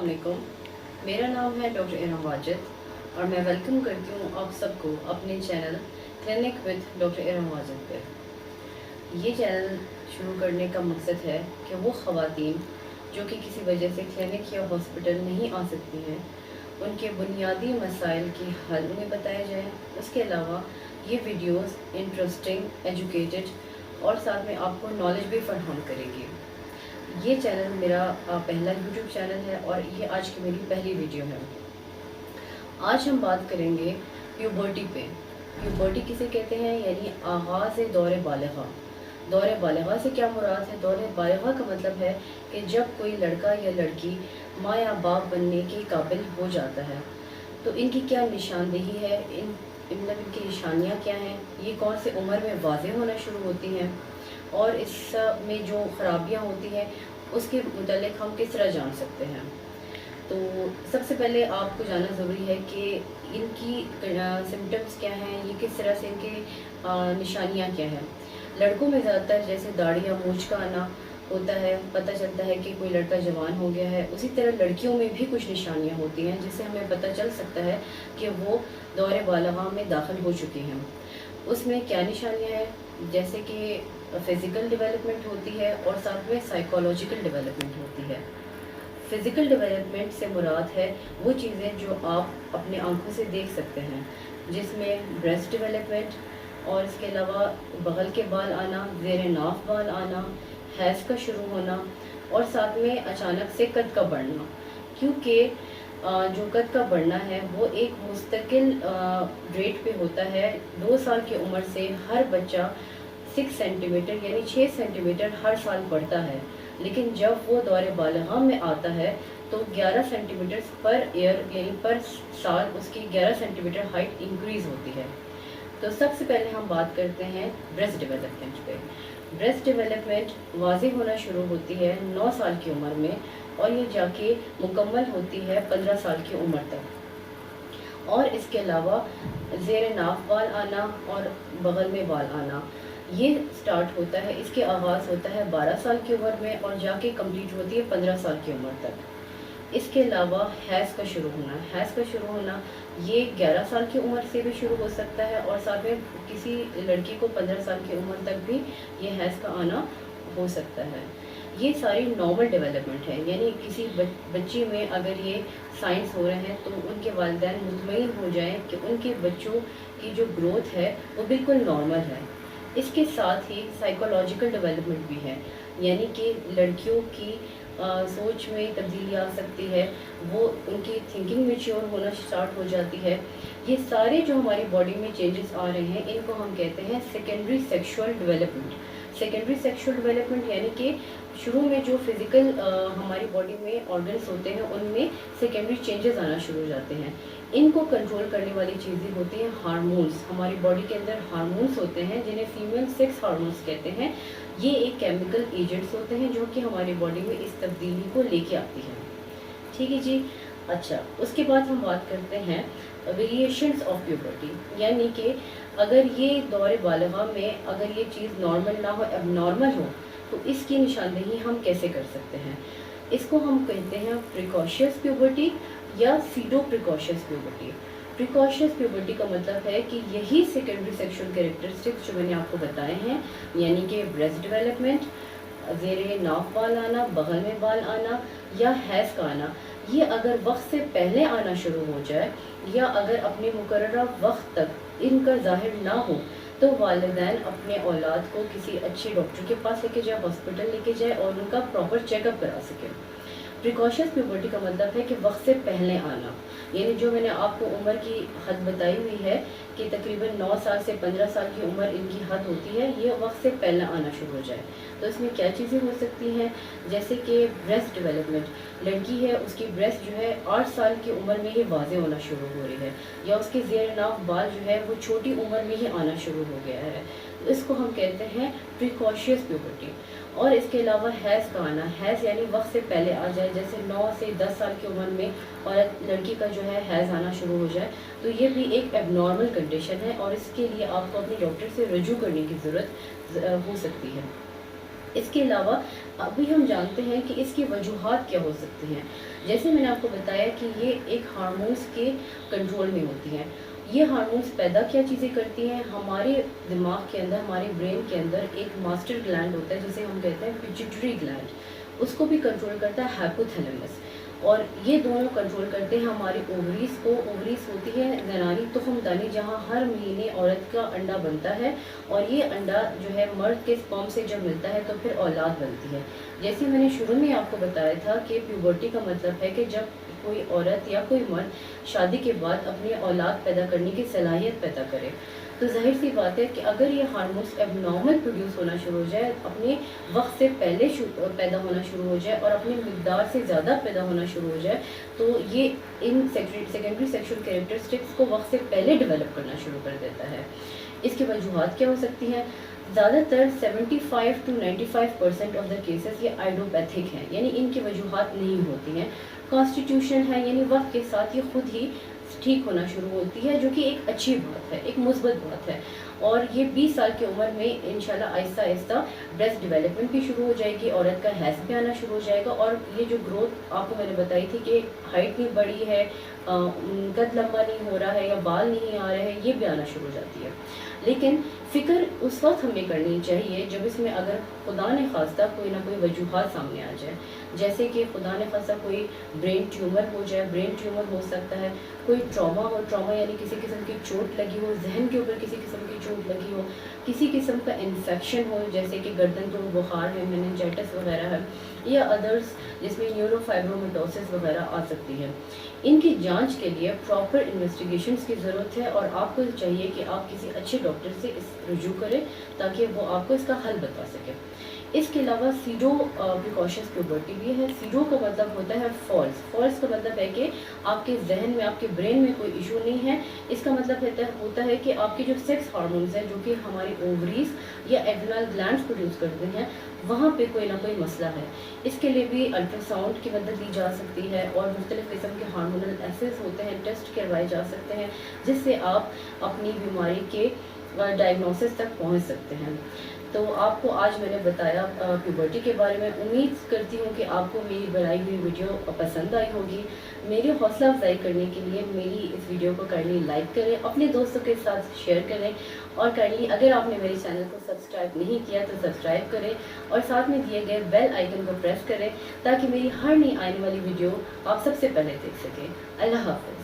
अस्सलामुअलैकुम। मेरा नाम है डॉक्टर इरम वाजिद और मैं वेलकम करती हूँ आप सबको अपने channel clinic with doctor Iram Wajid पे। ये चैनल शुरू करने का मकसद है कि वो ख़वातीन जो कि किसी वजह से क्लिनिक या हॉस्पिटल नहीं आ सकती हैं, उनके बुनियादी मसाइल के हल उन्हें बताए जाएँ। उसके अलावा ये वीडियोस इंटरेस्टिंग, एजुकेटेड और साथ में आपको नॉलेज भी फराहम करेगी। ये चैनल मेरा पहला यूट्यूब चैनल है और ये आज की मेरी पहली वीडियो है। आज हम बात करेंगे प्यूबर्टी पे। प्यूबर्टी किसे कहते हैं, यानी आगाज़ दौरे बालिगा। दौरे बालिगा से क्या मुराद है? दौरे बालिगा का मतलब है कि जब कोई लड़का या लड़की माँ या बाप बनने के काबिल हो जाता है तो इनकी क्या निशानदेही है, इनकी निशानियाँ क्या हैं, ये कौन से उम्र में वाज़ेह होना शुरू होती हैं और इसमें जो ख़राबियाँ होती हैं उसके मुतालिक हम किस तरह जान सकते हैं। तो सबसे पहले आपको जानना ज़रूरी है कि इनकी सिम्टम्स क्या हैं, ये किस तरह से इनके निशानियाँ क्या हैं। लड़कों में ज़्यादातर जैसे दाढ़ी या मूंछ का आना होता है, पता चलता है कि कोई लड़का जवान हो गया है। उसी तरह लड़कियों में भी कुछ निशानियाँ होती हैं जिससे हमें पता चल सकता है कि वो दौरे बालिगा में दाखिल हो चुकी हैं। उसमें क्या निशानियाँ हैं, जैसे कि फ़िज़िकल डेवलपमेंट होती है और साथ में साइकोलॉजिकल डेवलपमेंट होती है। फ़िज़िकल डेवलपमेंट से मुराद है वो चीज़ें जो आप अपने आंखों से देख सकते हैं, जिसमें ब्रेस्ट डेवलपमेंट और इसके अलावा बगल के बाल आना, ज़ेर नाफ बाल आना, हैज़ का शुरू होना और साथ में अचानक से कद का बढ़ना। क्योंकि जो कद का बढ़ना है वो एक मुस्तकिल रेट पे होता है। 2 साल की उम्र से हर बच्चा 6 सेंटीमीटर यानी 6 सेंटीमीटर हर बढ़ बढ़ता है, लेकिन जब वो दौरे बालिगा में आता है तो 11 सेंटीमीटर पर ईयर यानी पर साल उसकी 11 सेंटीमीटर हाइट इंक्रीज़ होती है। तो सबसे पहले हम बात करते हैं ब्रेस्ट डेवलपमेंट पे। ब्रेस्ट डेवलपमेंट वाज़ेह होना शुरू होती है 9 साल की उम्र में और ये जाके मुकम्मल होती है 15 साल की उम्र तक। और इसके अलावा ज़ेर नाफ बाल आना और बगल में बाल आना ये स्टार्ट होता है, इसके आगाज़ होता है 12 साल की उम्र में और जाके कंप्लीट होती है 15 साल की उम्र तक। इसके अलावा हैज़ का शुरू होना, हैज़ का शुरू होना ये 11 साल की उम्र से भी शुरू हो सकता है और साथ में किसी लड़की को 15 साल की उम्र तक भी ये हैज़ का आना हो सकता है। ये सारी नॉर्मल डेवलपमेंट है, यानी किसी बच्ची में अगर ये साइंस हो रहे हैं तो उनके वालिदैन मुतमईन हो जाएं कि उनके बच्चों की जो ग्रोथ है वो बिल्कुल नॉर्मल है। इसके साथ ही साइकोलॉजिकल डेवलपमेंट भी है, यानी कि लड़कियों की सोच में तब्दीली आ सकती है, वो उनकी थिंकिंग मैच्योर होना स्टार्ट हो जाती है। ये सारे जो हमारी बॉडी में चेंजेस आ रहे हैं इनको हम कहते हैं secondary sexual development. Secondary sexual development यानी कि शुरू में जो फिज़िकल हमारी बॉडी में ऑर्गन्स होते हैं उनमें सेकेंडरी चेंजेस आना शुरू हो जाते हैं। इनको कंट्रोल करने वाली चीज़ें होती हैं हार्मोन्स। हमारी बॉडी के अंदर हार्मोन्स होते हैं जिन्हें फीमेल सेक्स हार्मोन्स कहते हैं। ये एक केमिकल एजेंट्स होते हैं जो कि हमारी बॉडी में इस तब्दीली को लेके आती हैं। ठीक है जी। अच्छा, उसके बाद हम बात करते हैं वेरिएशंस ऑफ प्यूबर्टी, यानी कि अगर ये दौरे बालिगा में अगर ये चीज़ नॉर्मल ना हो, एबनॉर्मल हो, तो इसकी निशानदेही हम कैसे कर सकते हैं। इसको हम कहते हैं प्रिकॉशियस प्यूबर्टी या pseudo precocious puberty. Precocious puberty का मतलब है कि यही सेकेंडरी सेक्सुअल कैरेक्टरिस्टिक्स जो मैंने आपको बताए हैं, यानी कि ब्रेस्ट डेवलपमेंट, ज़ेरे नाफ बाल आना, बगल में बाल आना या हैज़ का आना, ये अगर वक्त से पहले आना शुरू हो जाए या अगर अपने मुकर्ररा वक्त तक इनका ज़ाहिर ना हो तो वालिदैन अपने औलाद को किसी अच्छे डॉक्टर के पास लेके जाए, हॉस्पिटल लेके जाए और उनका प्रॉपर चेकअप करा सके। प्रिकॉशियस प्यूबर्टी का मतलब है कि वक्त से पहले आना, यानी जो मैंने आपको उम्र की हद बताई हुई है कि तकरीबन 9 साल से 15 साल की उम्र इनकी हद होती है, ये वक्त से पहले आना शुरू हो जाए। तो इसमें क्या चीज़ें हो सकती हैं, जैसे कि ब्रेस्ट डेवलपमेंट। लड़की है, उसकी ब्रेस्ट जो है 8 साल की उम्र में ही वाज़ेह होना शुरू हो रही है, या उसके ज़ेर नाफ बाल जो है वो छोटी उम्र में ही आना शुरू हो गया है, तो इसको हम कहते हैं प्रिकॉशियस प्यूबर्टी। और इसके अलावा हैज़ का आना, हैज़ यानी वक्त से पहले आ जाए, जैसे 9 से 10 साल की उम्र में औरत लड़की का जो है हैज़ आना शुरू हो जाए, तो ये भी एक एबनॉर्मल कंडीशन है और इसके लिए आपको अपने डॉक्टर से रजू करने की ज़रूरत हो सकती है। اس کے علاوہ ابھی ہم جانتے ہیں کہ اس کی وجوہات کیا ہو سکتی ہیں. جیسے میں نے آپ کو بتایا کہ یہ ایک ہارمونس کے کنٹرول میں ہوتی ہیں. یہ ہارمونس پیدا کیا چیزیں کرتی ہیں؟ ہمارے دماغ کے اندر، ہمارے برین کے اندر ایک ماسٹر گلینڈ ہوتا ہے جسے ہم کہتے ہیں پیچیٹری گلینڈ. اس کو بھی کنٹرول کرتا ہے ہائپوتھیلیمس، اور یہ دونوں کنٹرول کرتے ہیں ہماری اووریز کو. اووریز ہوتی ہے زنانی تخم دانی، جہاں ہر مہینے عورت کا انڈا بنتا ہے، اور یہ انڈا جو ہے مرد کے اسپرم سے جب ملتا ہے تو پھر اولاد بنتی ہے. جیسے میں نے شروع میں آپ کو بتایا تھا کہ پیوبرٹی کا مطلب ہے کہ جب کوئی عورت یا کوئی مرد شادی کے بعد اپنی اولاد پیدا کرنے کی صلاحیت پیدا کرے. تو ظاہر سی بات ہے کہ اگر یہ ہارمونس اب نارمل پروڈیوس ہونا شروع ہو جائے، اپنے وقت سے پہلے پیدا ہونا شروع ہو جائے اور اپنی مقدار سے زیادہ پیدا ہونا شروع ہو جائے، تو یہ ان سیکنڈری سیکشل کیریکٹرسٹکس کو وقت سے پہلے ڈیولپ کرنا شروع کر دیتا ہے. اس کی وجوہات کیا ہو سکتی ہیں؟ زیادہ تر 75 to 95% آف دا کیسز یہ آئیڈوپیتھک ہیں، یعنی ان کی وجوہات نہیں ہوتی ہیں. کانسٹیٹیوشن ہے، یعنی وقت کے ساتھ یہ خود ہی ٹھیک ہونا شروع ہوتی ہے، جو کہ ایک اچھی بات ہے، ایک مثبت بات ہے. اور یہ 20 سال کی عمر میں انشاءاللہ آہستہ آہستہ بریسٹ ڈیولپمنٹ بھی شروع ہو جائے گی، عورت کا حیض بھی آنا شروع ہو جائے گا. اور یہ جو گروتھ آپ کو میں نے بتائی تھی کہ ہائٹ نہیں بڑھی ہے، قد لمبا نہیں ہو رہا ہے یا بال نہیں آ رہے ہیں، یہ بھی آنا شروع ہو جاتی ہے. لیکن فکر اس وقت ہمیں کرنی چاہیے جب اس میں اگر خدا نے خواستہ کوئی نہ کوئی وجوہات سامنے آ جائے. جیسے کہ خدا نے خواستہ کوئی برین ٹیومر ہو جائے. برین ٹیومر ہو سکتا ہے کوئی ٹراما ہو، ٹراما یعنی کسی قسم کی چوٹ لگی ہو، ذہن کے اوپر کسی قسم کی چوٹ لگی ہو، کسی قسم کا انفیکشن ہو جیسے کہ گردن کو بخار ہے، میننجائٹس وغیرہ ہے، یا ادرس جس میں نیورو فائبرومیٹوسس وغیرہ آ سکتی ہے. ان کی جانچ کے لیے پراپر انویسٹیگیشنز کی ضرورت ہے، اور آپ کو چاہیے کہ آپ کسی اچھے ڈاکٹر سے رجوع کریں تاکہ وہ آپ کو اس کا حل بتا سکے. اس کے علاوہ سیڈو پریکاشنس پیوبرٹی بھی ہے. سیڈو کا مطلب ہوتا ہے فالس. فالس کا مطلب ہے کہ آپ کے ذہن میں، آپ کے برین میں کوئی ایشو نہیں ہے. اس کا مطلب ہوتا ہے کہ آپ کے جو سیکس ہارمونز ہیں جو کہ ہماری اووریز یا ایڈرینل گلینڈز پروڈیوس کرتے ہیں، وہاں پہ کوئی نہ کوئی مسئلہ ہے. اس کے لیے بھی الٹرا ساؤنڈ کی مدد لی جا سکتی ہے، اور مختلف قسم کے ہارمونل ایسیز ہوتے ہیں، ٹیسٹ کروائے جا سکتے ہیں جس سے آپ اپنی بیماری کے ڈائگنوسس تک پہنچ سکتے ہیں. تو آپ کو آج میں نے بتایا پیوبرٹی کے بارے میں. امید کرتی ہوں کہ آپ کو میری بنائی ہوئی ویڈیو پسند آئی ہوگی. میری حوصلہ افزائی کرنے کے لیے میری اس ویڈیو کو کائنڈلی لائک کریں، اپنے دوستوں کے ساتھ شیئر کریں، اور کائنڈلی اگر آپ نے میرے چینل کو سبسکرائب نہیں کیا تو سبسکرائب کریں، اور ساتھ میں دیے گئے بیل آئیکن کو پریس کریں تاکہ میری ہر نئی آنے والی ویڈیو آپ سب سے پہلے دیکھ سکیں. اللہ حافظ.